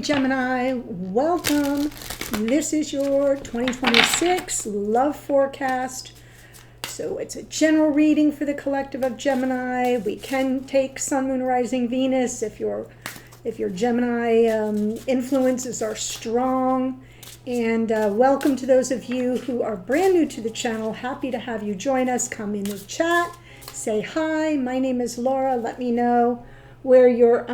Gemini, welcome. This is your 2026 love forecast. So it's a general reading for the collective of Gemini. We can take Sun, Moon, Rising, Venus if your Gemini influences are strong. And welcome to those of you who are brand new to the channel. Happy to have you join us. Come in the chat, say hi. My name is Laura. Let me know where you're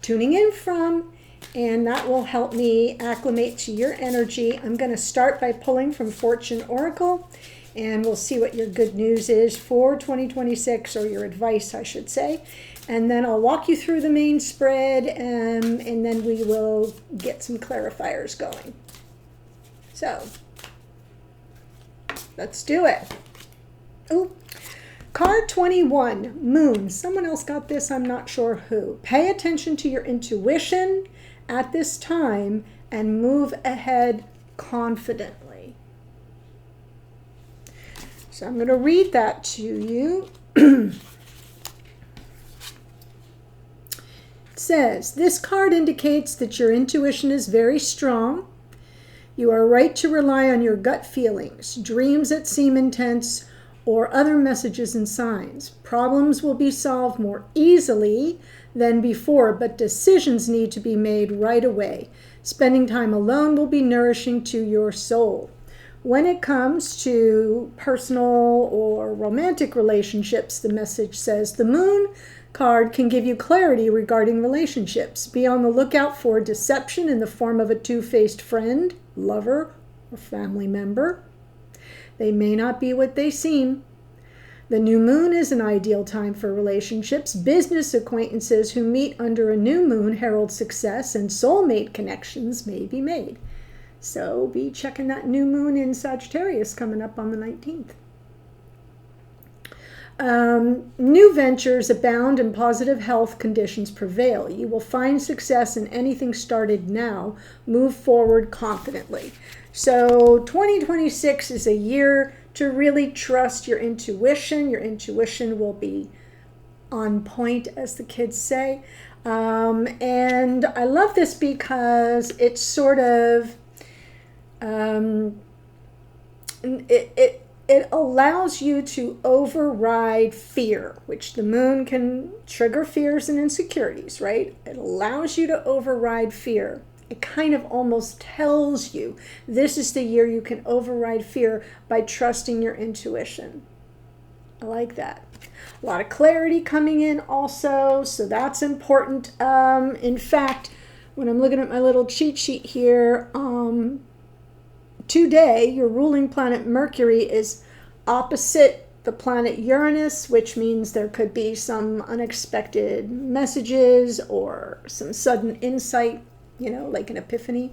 tuning in from, and that will help me acclimate to your energy. I'm going to start by pulling from Fortune Oracle, and we'll see what your good news is for 2026, or your advice, I should say. And then I'll walk you through the main spread, and then we will get some clarifiers going. So, let's do it. Ooh. Card 21, Moon. Someone else got this, I'm not sure who. Pay attention to your intuition at this time and move ahead confidently. So I'm going to read that to you. It says, this card indicates that your intuition is very strong. You are right to rely on your gut feelings, dreams that seem intense, or other messages and signs. Problems will be solved more easily than before, but decisions need to be made right away. Spending time alone will be nourishing to your soul. When it comes to personal or romantic relationships, the message says the Moon card can give you clarity regarding relationships. Be on the lookout for deception in the form of a two-faced friend, lover, or family member. They may not be what they seem. The new moon is an ideal time for relationships. Business acquaintances who meet under a new moon herald success, and soulmate connections may be made. So be checking that new moon in Sagittarius coming up on the 19th. New ventures abound and positive health conditions prevail. You will find success in anything started now. Move forward confidently. So 2026 is a year to really trust your intuition. Your intuition will be on point, as the kids say. And I love this because it's sort of, it allows you to override fear, which the moon can trigger fears and insecurities, right? It allows you to override fear. It kind of almost tells you this is the year you can override fear by trusting your intuition. I like that. A lot of clarity coming in also, so that's important. In fact, when I'm looking at my little cheat sheet here, today your ruling planet Mercury is opposite the planet Uranus, which means there could be some unexpected messages or some sudden insight, you know, like an epiphany.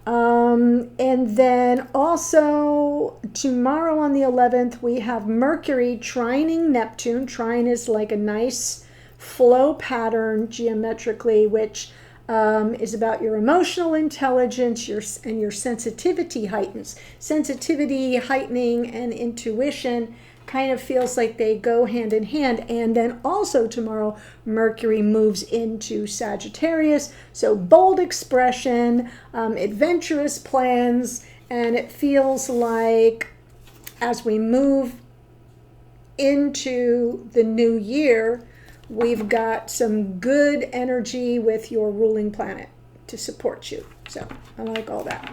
And then also tomorrow on the 11th, we have Mercury trining Neptune. Trine is like a nice flow pattern geometrically, which is about your emotional intelligence, and your sensitivity heightens. Sensitivity heightening and intuition kind of feels like they go hand in hand. And then also tomorrow, Mercury moves into Sagittarius. So bold expression, adventurous plans, and it feels like as we move into the new year, we've got some good energy with your ruling planet to support you. So I like all that.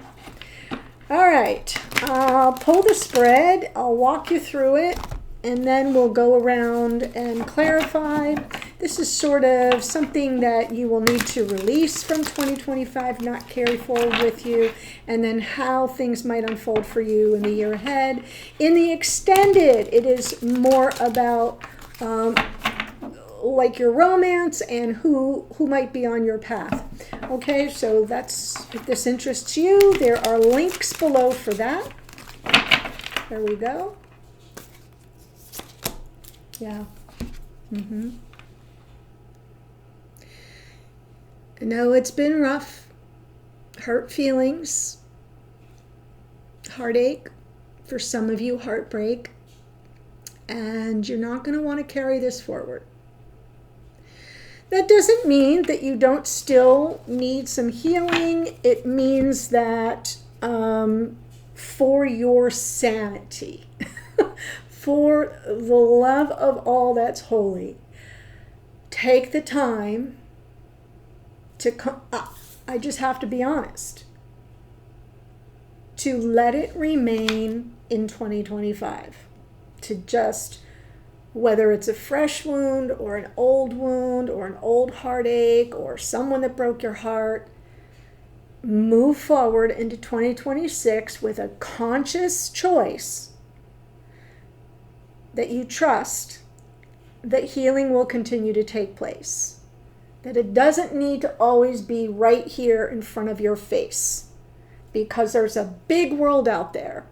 All right, I'll pull the spread, I'll walk you through it, and then we'll go around and clarify. This is sort of something that you will need to release from 2025, not carry forward with you, and then how things might unfold for you in the year ahead. In the extended, it is more about like your romance and who might be on your path. Okay, so that's, if this interests you, there are links below for that. There we go. Yeah. I know it's been rough. Hurt feelings, heartache, for some of you heartbreak, and you're not going to want to carry this forward. That doesn't mean that you don't still need some healing. It means that for your sanity, for the love of all that's holy, take the time to come. I just have to be honest. To let it remain in 2025. To just, whether it's a fresh wound or an old heartache or someone that broke your heart, move forward into 2026 with a conscious choice that you trust that healing will continue to take place. That it doesn't need to always be right here in front of your face, because there's a big world out there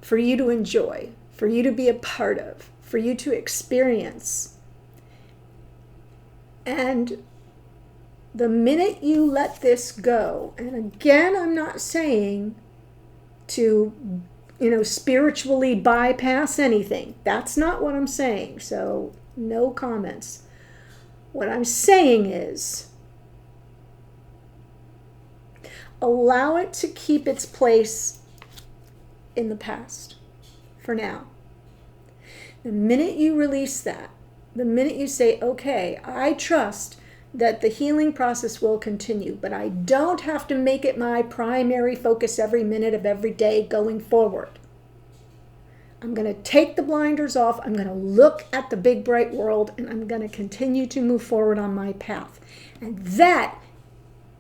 for you to enjoy, for you to be a part of, for you to experience. And the minute you let this go, and again, I'm not saying to, spiritually bypass anything. That's not what I'm saying. So no comments. What I'm saying is, allow it to keep its place in the past for now. The minute you release that, the minute you say, okay, I trust that the healing process will continue, but I don't have to make it my primary focus every minute of every day going forward. I'm going to take the blinders off. I'm going to look at the big bright world, and I'm going to continue to move forward on my path. And that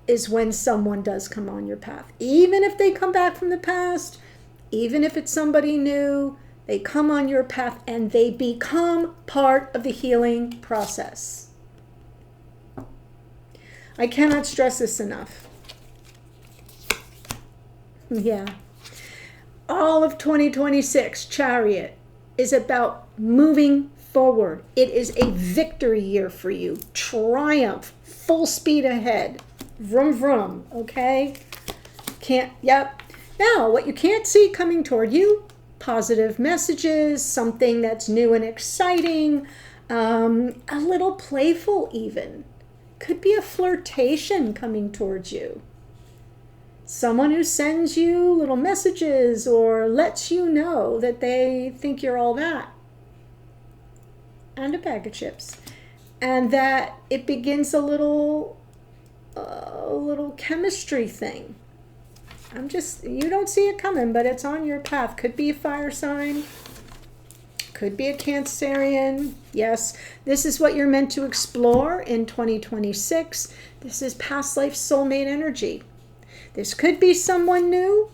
is when someone does come on your path. Even if they come back from the past, even if it's somebody new, they come on your path and they become part of the healing process. I cannot stress this enough. Yeah. All of 2026, Chariot, is about moving forward. It is a victory year for you. Triumph. Full speed ahead. Vroom, vroom. Okay? Yep. Now, what you can't see coming toward you, positive messages, something that's new and exciting, a little playful even. Could be a flirtation coming towards you. Someone who sends you little messages or lets you know that they think you're all that. And a bag of chips. And that it begins a little chemistry thing. You don't see it coming, but it's on your path. Could be a fire sign. Could be a Cancerian. Yes, this is what you're meant to explore in 2026. This is past life soulmate energy. This could be someone new.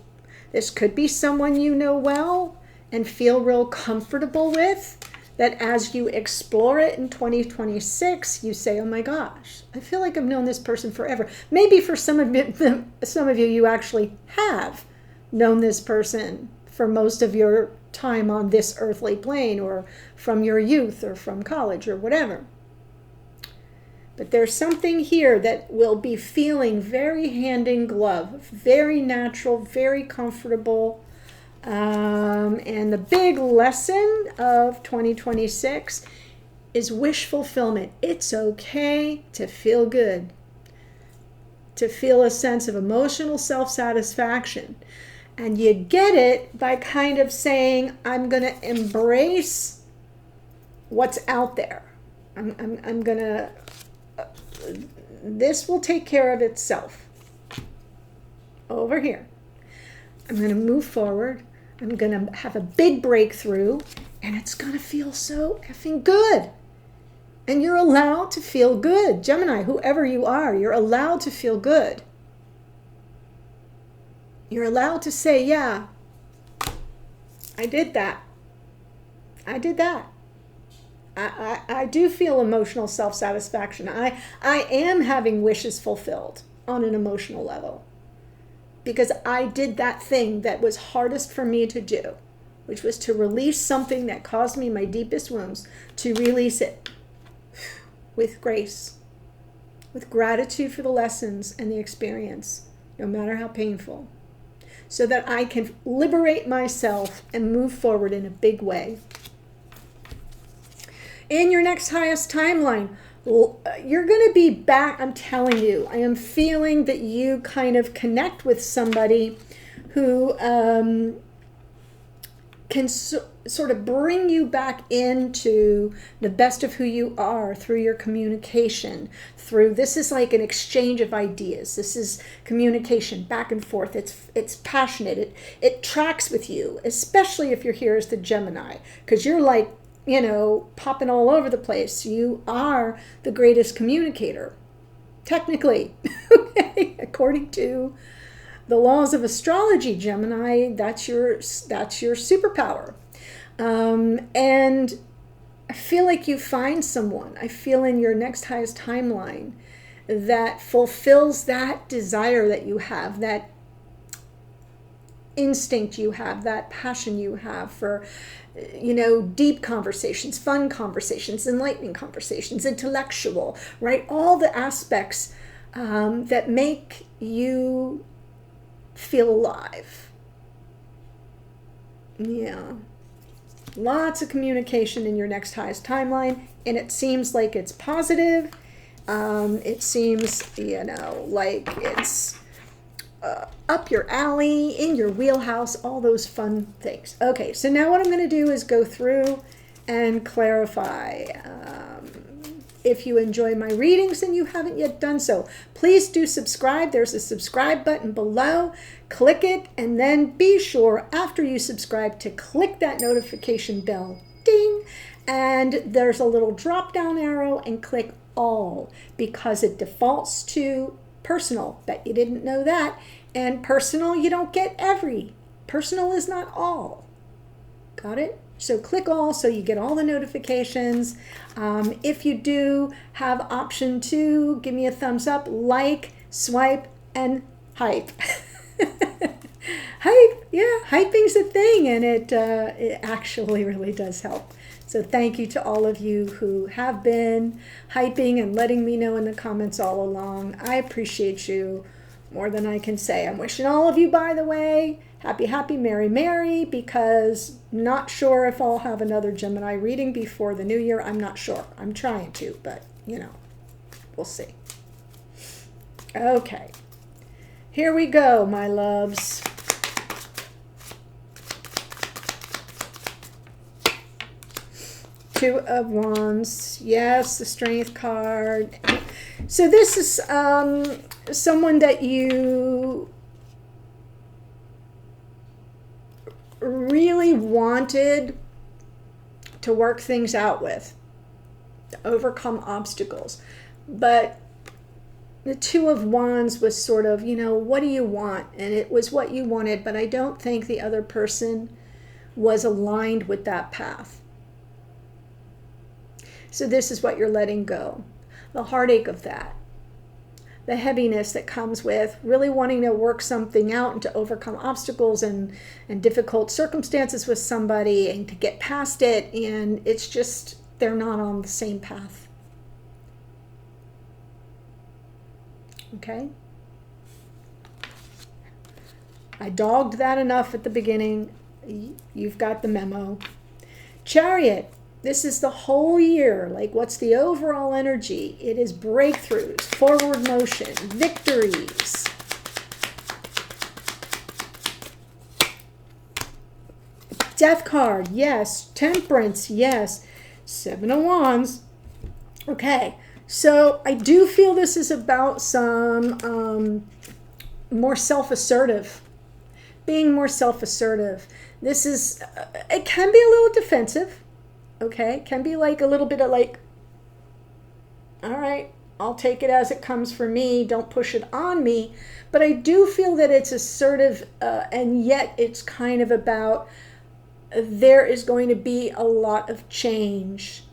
This could be someone you know well and feel real comfortable with. That as you explore it in 2026, you say, oh my gosh, I feel like I've known this person forever. Maybe for some of you, you actually have known this person for most of your time on this earthly plane, or from your youth, or from college, or whatever. But there's something here that will be feeling very hand in glove, very natural, very comfortable. And the big lesson of 2026 is wish fulfillment. It's okay to feel good, to feel a sense of emotional self-satisfaction. And you get it by kind of saying, I'm going to embrace what's out there. I'm going to... this will take care of itself. Over here. I'm going to move forward. I'm going to have a big breakthrough. And it's going to feel so effing good. And you're allowed to feel good. Gemini, whoever you are, you're allowed to feel good. You're allowed to say, yeah, I did that. I did that. I do feel emotional self-satisfaction. I am having wishes fulfilled on an emotional level. Because I did that thing that was hardest for me to do, which was to release something that caused me my deepest wounds, to release it with grace, with gratitude for the lessons and the experience, no matter how painful, so that I can liberate myself and move forward in a big way. In your next highest timeline, You're going to be back. I'm telling you, I am feeling that you kind of connect with somebody who can sort of bring you back into the best of who you are through your communication. This is like an exchange of ideas. This is communication back and forth. It's passionate. It tracks with you, especially if you're here as the Gemini, because you're like, popping all over the place. You are the greatest communicator, technically, according to the laws of astrology. Gemini, that's your superpower. And I feel like you find someone, I feel in your next highest timeline, that fulfills that desire that you have, that instinct you have, that passion you have for, deep conversations, fun conversations, enlightening conversations, intellectual, right? All the aspects that make you feel alive. Yeah. Lots of communication in your next highest timeline, and it seems like it's positive. It seems, like it's up your alley, in your wheelhouse, all those fun things. Okay, so now what I'm going to do is go through and clarify. If you enjoy my readings and you haven't yet done so, please do subscribe. There's a subscribe button below. Click it, and then be sure after you subscribe to click that notification bell. Ding! And there's a little drop down arrow, and click all, because it defaults to personal. Bet you didn't know that. And personal, you don't get every. Personal is not all. Got it? So click all so you get all the notifications. If you do have option 2, give me a thumbs up, like, swipe, and hype. Hype, yeah, hyping's a thing, and it actually really does help. So thank you to all of you who have been hyping and letting me know in the comments all along. I appreciate you more than I can say. I'm wishing all of you, by the way, happy, merry, because not sure if I'll have another Gemini reading before the new year. I'm not sure. I'm trying to, but, we'll see. Okay. Here we go, my loves. Two of Wands. Yes, the Strength card. So this is someone that you really wanted to work things out with, to overcome obstacles. But the Two of Wands was sort of, what do you want? And it was what you wanted, but I don't think the other person was aligned with that path. So this is what you're letting go. The heartache of that. The heaviness that comes with really wanting to work something out and to overcome obstacles and difficult circumstances with somebody and to get past it. And it's just, they're not on the same path. Okay? I dogged that enough at the beginning. You've got the memo. Chariot. This is the whole year. Like, what's the overall energy? It is breakthroughs, forward motion, victories. Death card, yes. Temperance, yes. Seven of Wands. Okay, so I do feel this is about some more self-assertive. Being more self-assertive. This is, it can be a little defensive. Okay, can be like a little bit of like, all right, I'll take it as it comes for me. Don't push it on me. But I do feel that it's assertive, and yet it's kind of about there is going to be a lot of change.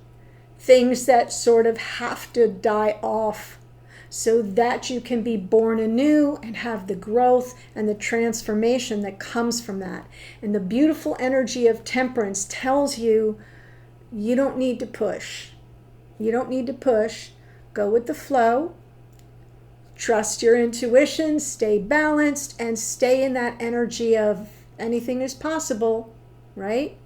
Things that sort of have to die off so that you can be born anew and have the growth and the transformation that comes from that. And the beautiful energy of Temperance tells you, you don't need to push. You don't need to push. Go with the flow. Trust your intuition. Stay balanced and stay in that energy of anything is possible, right?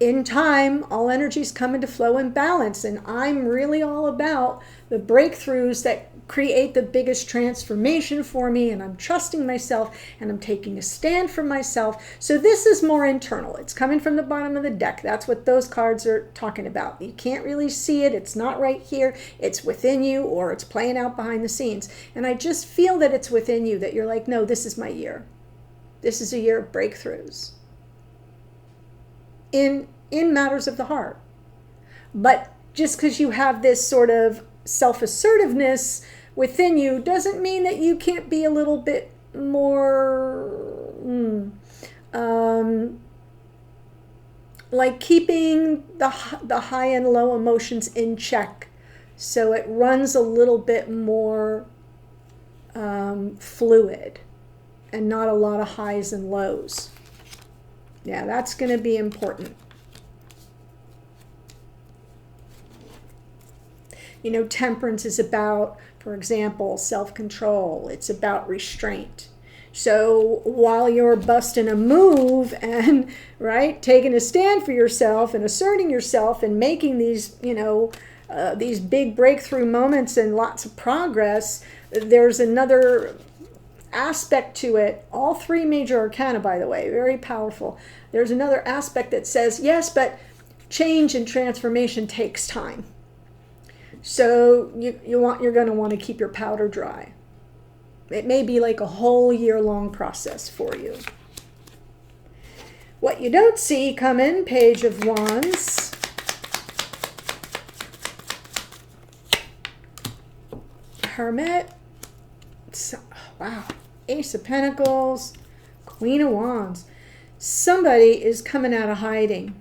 in time, all energies come into flow and balance. And I'm really all about the breakthroughs that create the biggest transformation for me. And I'm trusting myself and I'm taking a stand for myself. So this is more internal. It's coming from the bottom of the deck. That's what those cards are talking about. You can't really see it. It's not right here. It's within you, or it's playing out behind the scenes. And I just feel that it's within you, that you're like, no, this is my year. This is a year of breakthroughs in matters of the heart. But just because you have this sort of self-assertiveness within you doesn't mean that you can't be a little bit more like keeping the high and low emotions in check, so it runs a little bit more fluid and not a lot of highs and lows. Yeah, that's going to be important. You know, temperance is about, for example, self-control. It's about restraint. So while you're busting a move and, right, taking a stand for yourself and asserting yourself and making these, you know, these big breakthrough moments and lots of progress, there's another aspect to it. All three major arcana, by the way, very powerful. There's another aspect that says, yes, but change and transformation takes time. So you're going to want to keep your powder dry. It may be like a whole year-long process for you. What you don't see coming, Page of Wands. Hermit. Wow. Ace of Pentacles. Queen of Wands. Somebody is coming out of hiding.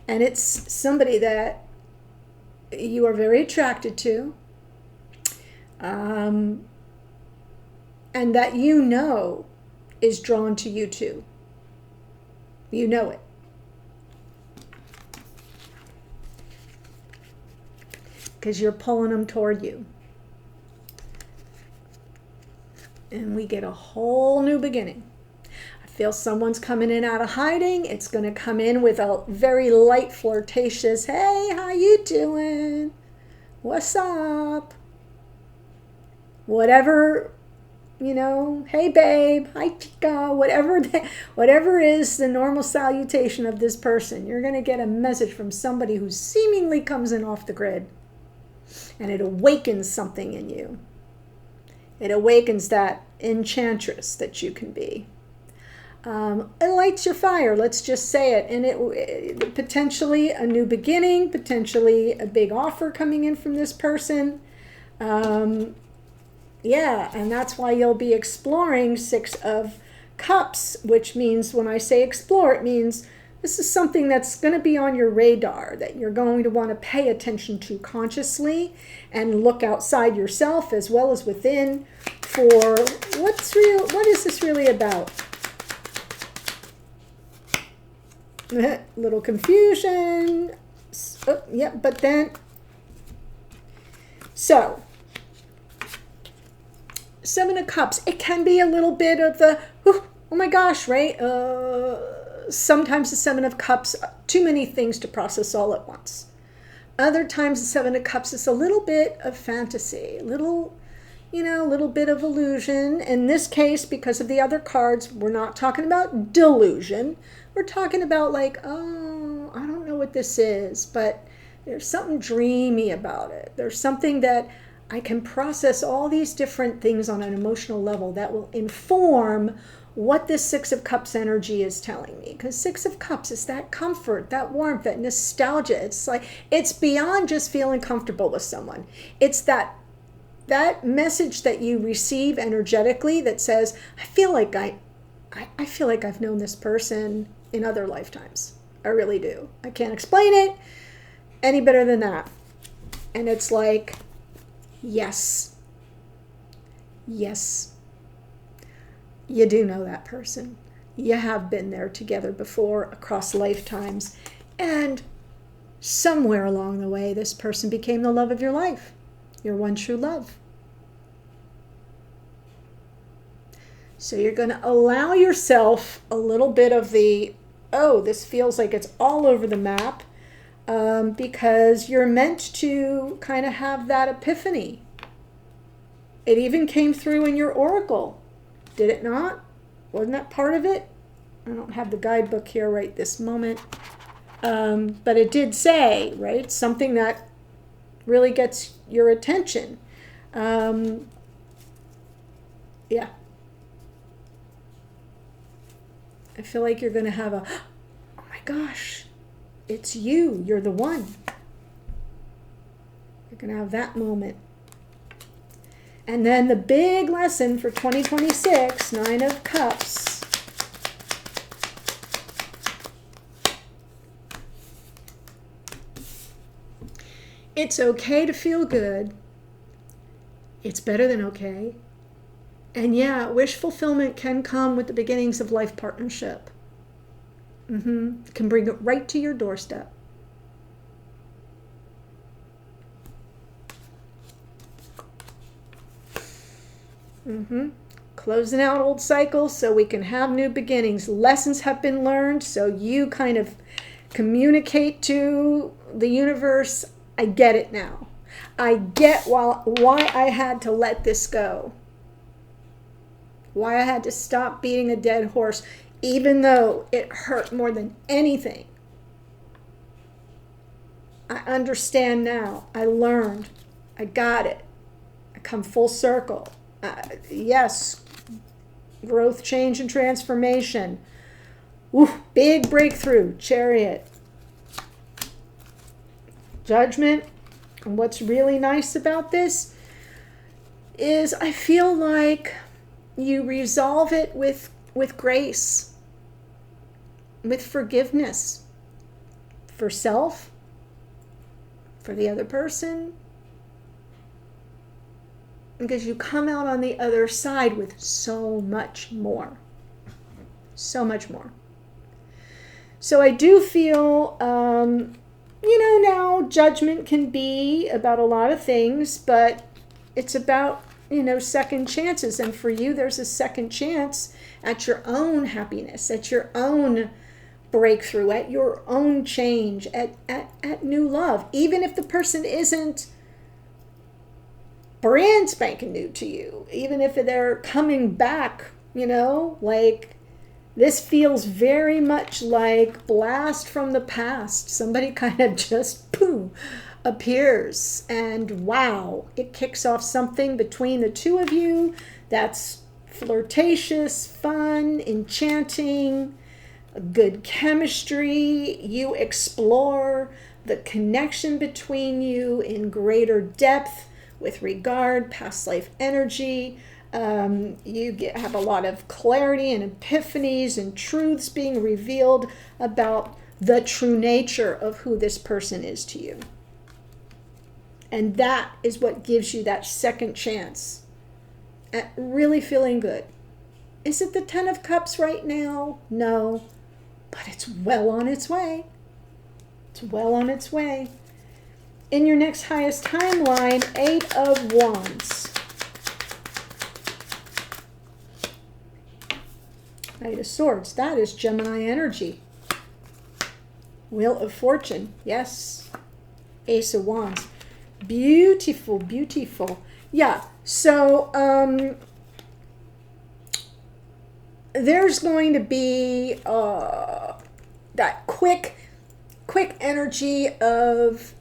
And it's somebody that you are very attracted to. And that you know is drawn to you too. You know it. Because you're pulling them toward you. And we get a whole new beginning. I feel someone's coming in out of hiding. It's going to come in with a very light, flirtatious, hey, how you doing? What's up? Whatever, you know, hey babe, hi chica, whatever is the normal salutation of this person, you're going to get a message from somebody who seemingly comes in off the grid. And it awakens something in you. It awakens that enchantress that you can be. It lights your fire, let's just say it. And it potentially a new beginning, potentially a big offer coming in from this person. Yeah, and that's why you'll be exploring Six of Cups, which means when I say explore, it means this is something that's going to be on your radar, that you're going to want to pay attention to consciously and look outside yourself as well as within for what is this really about? Little confusion. Oh, yeah, but then, so, Seven of Cups, it can be a little bit of the, oh my gosh, right? Sometimes the Seven of Cups, too many things to process all at once. Other times the Seven of Cups is a little bit of fantasy, a little bit of illusion. In this case, because of the other cards, we're not talking about delusion. We're talking about like, oh, I don't know what this is, but there's something dreamy about it. There's something that I can process all these different things on an emotional level that will inform what this Six of Cups energy is telling me. Because Six of Cups is that comfort, that warmth, that nostalgia. It's like, it's beyond just feeling comfortable with someone. It's that message that you receive energetically that says, I feel like I've known this person in other lifetimes. I really do. I can't explain it any better than that. And it's like, yes, you do know that person. You have been there together before across lifetimes. And somewhere along the way, this person became the love of your life, your one true love. So you're going to allow yourself a little bit of the oh, this feels like it's all over the map, because you're meant to kind of have that epiphany. It even came through in your oracle, did it not? Wasn't that part of it? I don't have the guidebook here right this moment, but it did say, right, something that really gets your attention. Yeah. I feel like you're going to have a, oh my gosh, it's you. You're the one. You're going to have that moment. And then the big lesson for 2026, 9 of Cups. It's okay to feel good. It's better than okay. And yeah, wish fulfillment can come with the beginnings of life partnership. Can bring it right to your doorstep. Closing out old cycles so we can have new beginnings. Lessons have been learned, so you kind of communicate to the universe, I get it now. I get why I had to let this go. Why I had to stop beating a dead horse, even though it hurt more than anything. I understand now. I learned. I got it. I come full circle. Yes, growth, change, and transformation. Ooh, big breakthrough, Chariot. Judgment. And what's really nice about this is I feel like you resolve it with grace, with forgiveness for self, for the other person, because you come out on the other side with so much more. So much more. So I do feel, now judgment can be about a lot of things, but it's about, second chances. And for you, there's a second chance at your own happiness, at your own breakthrough, at your own change, at new love. Even if the person isn't brand spanking new to you, even if they're coming back, like this feels very much like blast from the past. Somebody kind of just appears and wow, it kicks off something between the two of you that's flirtatious, fun, enchanting, good chemistry. You explore the connection between you in greater depth with regard, past life energy. You have a lot of clarity and epiphanies and truths being revealed about the true nature of who this person is to you. And that is what gives you that second chance at really feeling good. Is it the 10 of Cups right now? No, but it's well on its way. It's well on its way. In your next highest timeline, 8 of Wands. Knight of Swords, that is Gemini energy. Wheel of Fortune, yes. Ace of Wands. Beautiful, beautiful. Yeah, so there's going to be that quick energy of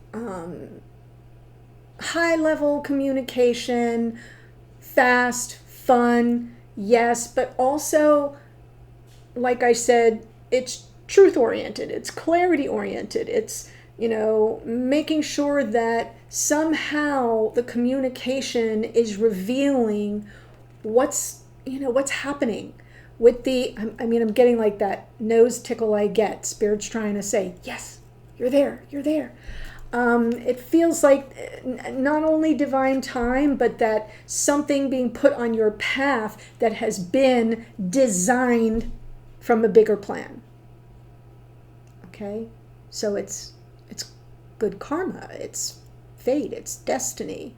high-level communication, fast, fun, yes, but also, like I said, it's truth-oriented, it's clarity-oriented, it's, making sure that somehow the communication is revealing what's happening with the, I'm getting like that nose tickle I get. Spirit's trying to say, yes, you're there. It feels like not only divine time, but that something being put on your path that has been designed from a bigger plan. Okay? So it's good karma, it's fate, it's destiny.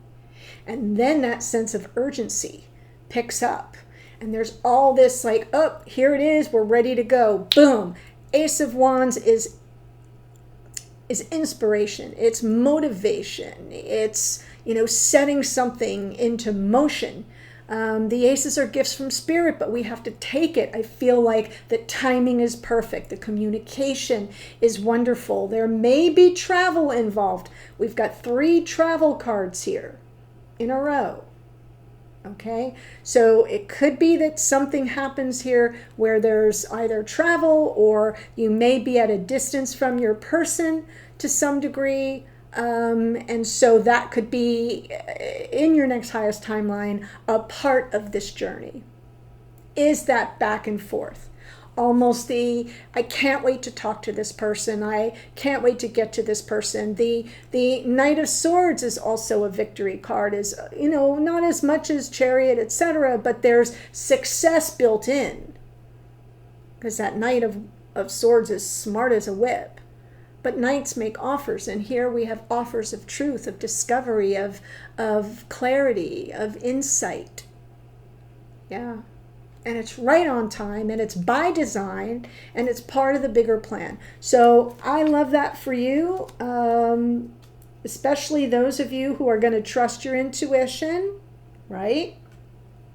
And then that sense of urgency picks up. And there's all this like, oh, here it is, we're ready to go. Boom. Ace of Wands is inspiration, it's motivation, it's, setting something into motion. The aces are gifts from spirit, but we have to take it. I feel like the timing is perfect. The communication is wonderful. There may be travel involved. We've got 3 travel cards here in a row. Okay, so it could be that something happens here where there's either travel, or you may be at a distance from your person to some degree. And so that could be, in your next highest timeline, a part of this journey. Is that back and forth? Almost I can't wait to talk to this person. I can't wait to get to this person. The Knight of Swords is also a victory card, is, not as much as Chariot, etc., but there's success built in. Because that Knight of Swords is smart as a whip. But knights make offers, and here we have offers of truth, of discovery, of clarity, of insight. Yeah. And it's right on time, and it's by design, and it's part of the bigger plan. So I love that for you, especially those of you who are going to trust your intuition, right?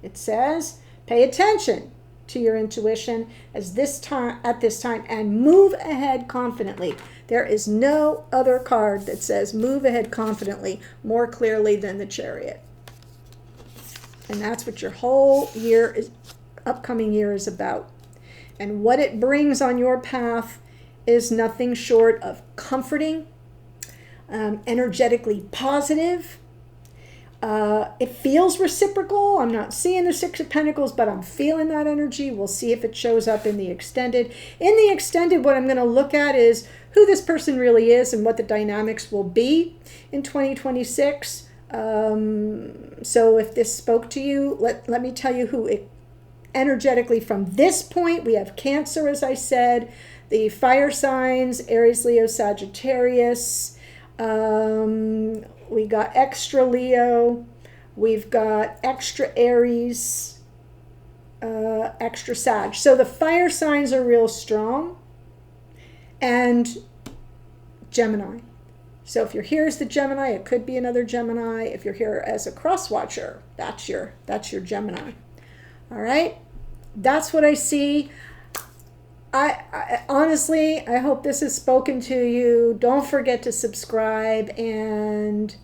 It says, pay attention to your intuition at this time, and move ahead confidently. There is no other card that says move ahead confidently more clearly than the Chariot. And that's what your whole upcoming year is about. And what it brings on your path is nothing short of comforting, energetically positive. It feels reciprocal. I'm not seeing the 6 of Pentacles, but I'm feeling that energy. We'll see if it shows up in the extended. In the extended, what I'm going to look at is who this person really is and what the dynamics will be in 2026. So if this spoke to you, let me tell you who it energetically from this point. We have Cancer, as I said, the fire signs, Aries, Leo, Sagittarius. We got extra Leo, we've got extra Aries, extra Sag. So the fire signs are real strong, and Gemini. So if you're here as the Gemini, it could be another Gemini. If you're here as a cross watcher, that's your Gemini. All right, that's what I see. I honestly, I hope this has spoken to you. Don't forget to subscribe, and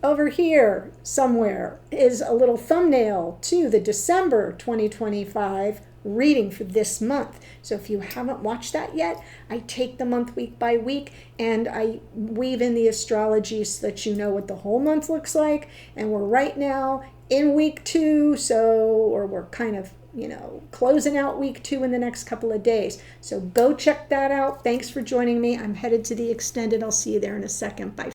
over here somewhere is a little thumbnail to the December 2025 reading for this month. So if you haven't watched that yet, I take the month week by week, and I weave in the astrology so that you know what the whole month looks like. And we're right now in week 2, or we're kind of closing out week 2 in the next couple of days. So go check that out. Thanks for joining me. I'm headed to the extended. I'll see you there in a second. Bye.